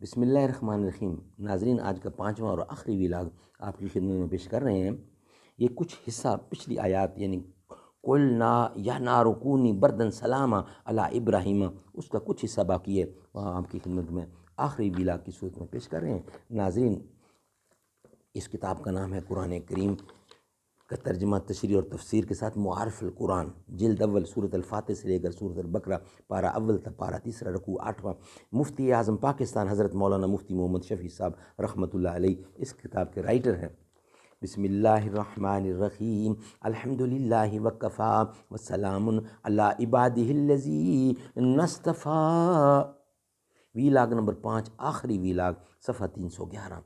بسم اللہ الرحمن الرحیم۔ ناظرین، آج کا 5واں اور آخری ویلاگ آپ کی خدمت میں پیش کر رہے ہیں۔ یہ کچھ حصہ پچھلی آیات یعنی قُلْنَا یا نارُ کُونِی بَرْدًا سَلَامًا عَلیٰ ابراہیم، اس کا کچھ حصہ باقی ہے، وہاں آپ کی خدمت میں آخری ویلاگ کی صورت میں پیش کر رہے ہیں۔ ناظرین، اس کتاب کا نام ہے قرآن کریم کا ترجمہ، تشریح اور تفسیر کے ساتھ معارف القرآن، جلد اول، سورۃ الفاتح سے لے کر سورۃ البقرہ، پارہ اول تا پارہ تیسرا، رکوع 8واں۔ مفتی اعظم پاکستان حضرت مولانا مفتی محمد شفیع صاحب رحمۃ اللہ علیہ اس کتاب کے رائٹر ہیں۔ بسم اللہ الرحمن الرحیم، الحمد للہ وکفا وسلام علی عبادہ الذین اصطفیٰ۔ ویلاگ نمبر 5، آخری ویلاگ، صفحہ 311۔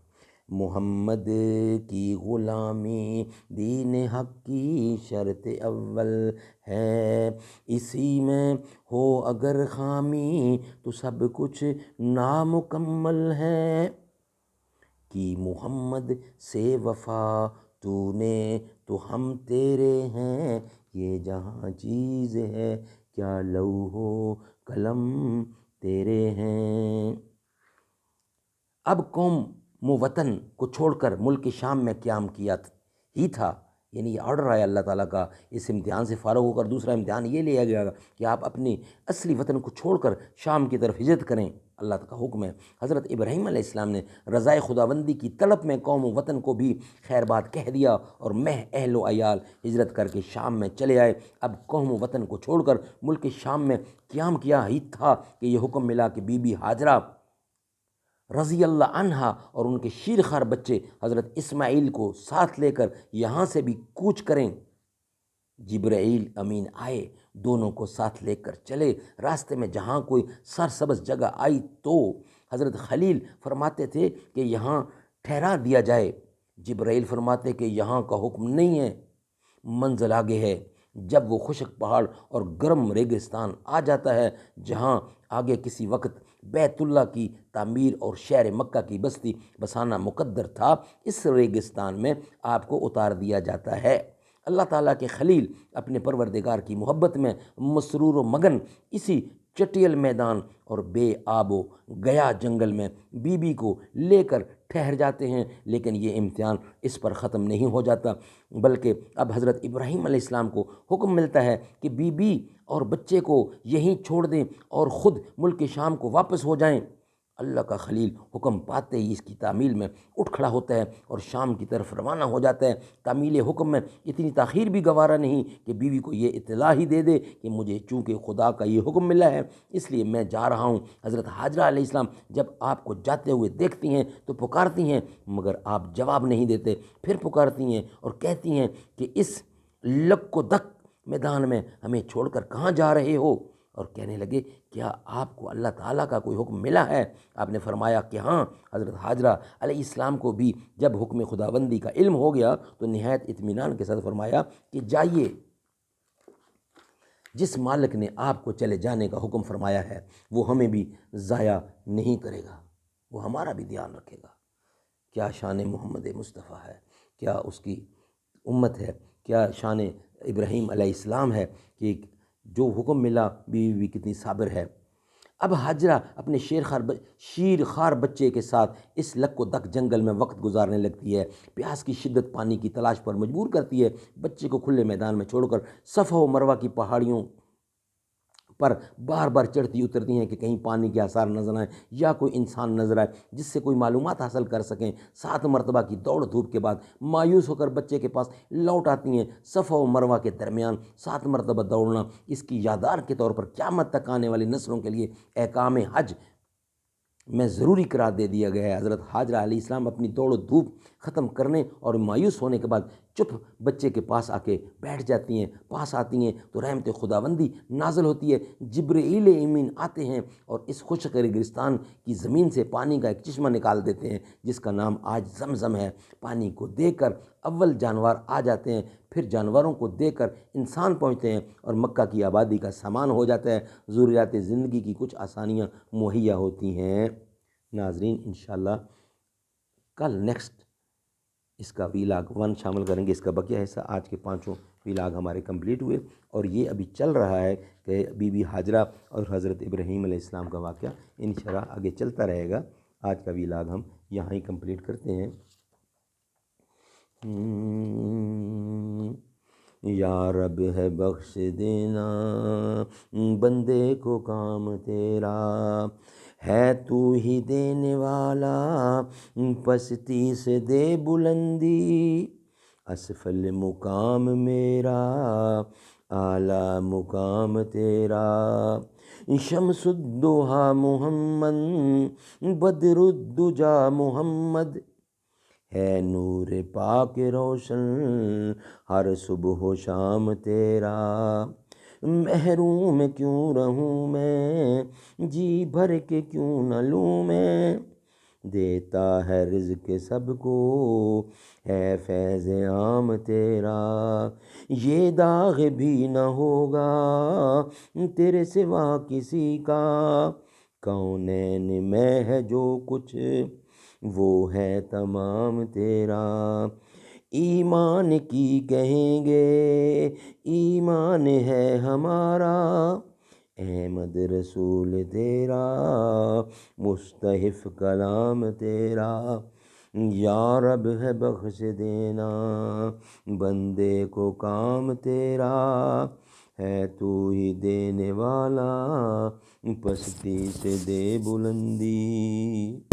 محمد کی غلامی دین حق کی شرط اول ہے، اسی میں ہو اگر خامی تو سب کچھ نامکمل ہے۔ کی محمد سے وفا تو نے تو ہم تیرے ہیں، یہ جہاں چیز ہے کیا لوح و قلم تیرے ہیں۔ اب قوم وطن کو چھوڑ کر ملک شام میں قیام کیا ہی تھا، یعنی یہ آرڈر آیا اللہ تعالیٰ کا۔ اس امتحان سے فارغ ہو کر دوسرا امتحان یہ لیا گیا کہ آپ اپنی اصلی وطن کو چھوڑ کر شام کی طرف ہجرت کریں، اللہ کا حکم ہے۔ حضرت ابراہیم علیہ السلام نے رضائے خداوندی کی طلب میں قوم و وطن کو بھی خیر بات کہہ دیا اور اہل و عیال ہجرت کر کے شام میں چلے آئے۔ اب قوم و وطن کو چھوڑ کر ملک شام میں قیام کیا ہی تھا کہ یہ حکم ملا کہ بی بی ہاجرہ رضی اللہ عنہا اور ان کے شیرخوار بچے حضرت اسماعیل کو ساتھ لے کر یہاں سے بھی کوچ کریں۔ جبرائیل امین آئے، دونوں کو ساتھ لے کر چلے۔ راستے میں جہاں کوئی سرسبز جگہ آئی تو حضرت خلیل فرماتے تھے کہ یہاں ٹھہرا دیا جائے، جبرائیل فرماتے کہ یہاں کا حکم نہیں ہے، منزل آگے ہے۔ جب وہ خشک پہاڑ اور گرم ریگستان آ جاتا ہے جہاں آگے کسی وقت بیت اللہ کی تعمیر اور شہر مکہ کی بستی بسانا مقدر تھا، اس ریگستان میں آپ کو اتار دیا جاتا ہے۔ اللہ تعالیٰ کے خلیل اپنے پروردگار کی محبت میں مسرور و مگن اسی چٹیل میدان اور بے آب و گیا جنگل میں بی بی کو لے کر ٹھہر جاتے ہیں، لیکن یہ امتحان اس پر ختم نہیں ہو جاتا، بلکہ اب حضرت ابراہیم علیہ السلام کو حکم ملتا ہے کہ بی بی اور بچے کو یہیں چھوڑ دیں اور خود ملک شام کو واپس ہو جائیں۔ اللہ کا خلیل حکم پاتے ہی اس کی تعمیل میں اٹھ کھڑا ہوتا ہے اور شام کی طرف روانہ ہو جاتا ہے۔ تعمیل حکم میں اتنی تاخیر بھی گوارا نہیں کہ بیوی کو یہ اطلاع ہی دے دے کہ مجھے چونکہ خدا کا یہ حکم ملا ہے اس لیے میں جا رہا ہوں۔ حضرت ہاجرہ علیہ السلام جب آپ کو جاتے ہوئے دیکھتی ہیں تو پکارتی ہیں، مگر آپ جواب نہیں دیتے، پھر پکارتی ہیں اور کہتی ہیں کہ اس لک و دک میدان میں ہمیں چھوڑ کر کہاں جا رہے ہو؟ اور کہنے لگے کیا آپ کو اللہ تعالیٰ کا کوئی حکم ملا ہے؟ آپ نے فرمایا کہ ہاں۔ حضرت ہاجرہ علیہ السلام کو بھی جب حکم خداوندی کا علم ہو گیا تو نہایت اطمینان کے ساتھ فرمایا کہ جائیے، جس مالک نے آپ کو چلے جانے کا حکم فرمایا ہے وہ ہمیں بھی ضائع نہیں کرے گا، وہ ہمارا بھی دھیان رکھے گا۔ کیا شان محمد مصطفیٰ ہے، کیا اس کی امت ہے، کیا شان ابراہیم علیہ السلام ہے کہ جو حکم ملا بیوی کتنی صابر ہے۔ اب ہاجرہ اپنے شیرخوار بچے کے ساتھ اس لک و دک جنگل میں وقت گزارنے لگتی ہے۔ پیاس کی شدت پانی کی تلاش پر مجبور کرتی ہے۔ بچے کو کھلے میدان میں چھوڑ کر صفا و مروہ کی پہاڑیوں پر بار بار چڑھتی اترتی ہیں کہ کہیں پانی کے آثار نظر آئیں یا کوئی انسان نظر آئے جس سے کوئی معلومات حاصل کر سکیں۔ 7 مرتبہ کی دوڑ دھوپ کے بعد مایوس ہو کر بچے کے پاس لوٹ آتی ہیں۔ صفا و مروہ کے درمیان 7 مرتبہ دوڑنا اس کی یادگار کے طور پر قیامت تک آنے والی نسلوں کے لیے احکام حج میں ضروری قرار دے دیا گیا ہے۔ حضرت ہاجرہ علیہ السلام اپنی دوڑ و دھوپ ختم کرنے اور مایوس ہونے کے بعد چپ بچے کے پاس آ کے بیٹھ جاتی ہیں۔ پاس آتی ہیں تو رحمت خداوندی نازل ہوتی ہے، جبرائیل امین آتے ہیں اور اس خشک ریگستان کی زمین سے پانی کا ایک چشمہ نکال دیتے ہیں جس کا نام آج زمزم ہے۔ پانی کو دے کر اول جانور آ جاتے ہیں، پھر جانوروں کو دے کر انسان پہنچتے ہیں اور مکہ کی آبادی کا سامان ہو جاتا ہے، ضروریات زندگی کی کچھ آسانیاں مہیا ہوتی ہیں۔ ناظرین، انشاءاللہ کل نیکسٹ اس کا ویلاگ 1 شامل کریں گے۔ اس کا بقیہ حصہ، آج کے 5 ویلاگ ہمارے کمپلیٹ ہوئے اور یہ ابھی چل رہا ہے کہ بی بی ہاجرہ اور حضرت ابراہیم علیہ السلام کا واقعہ انشاءاللہ آگے چلتا رہے گا۔ آج کا ویلاگ ہم یہاں ہی کمپلیٹ کرتے ہیں۔ یا رب ہے بخش دینا بندے کو کام تیرا، ہے تو ہی دینے والا پستی سے دے بلندی، اسفل مقام میرا اعلیٰ مقام تیرا، شمس الضحیٰ محمد بدر الدجا محمد، ہے نور پاک روشن ہر صبح و شام تیرا، محروم کیوں رہوں میں جی بھر کے کیوں نہ لوں میں، دیتا ہے رزق سب کو ہے فیض عام تیرا، یہ داغ بھی نہ ہوگا تیرے سوا کسی کا، کونین میں ہے جو کچھ وہ ہے تمام تیرا، ایمان کی کہیں گے ایمان ہے ہمارا، احمد رسول تیرا مستحف کلام تیرا، یا رب ہے بخش دینا بندے کو کام تیرا، ہے تو ہی دینے والا پستی سے دے بلندی۔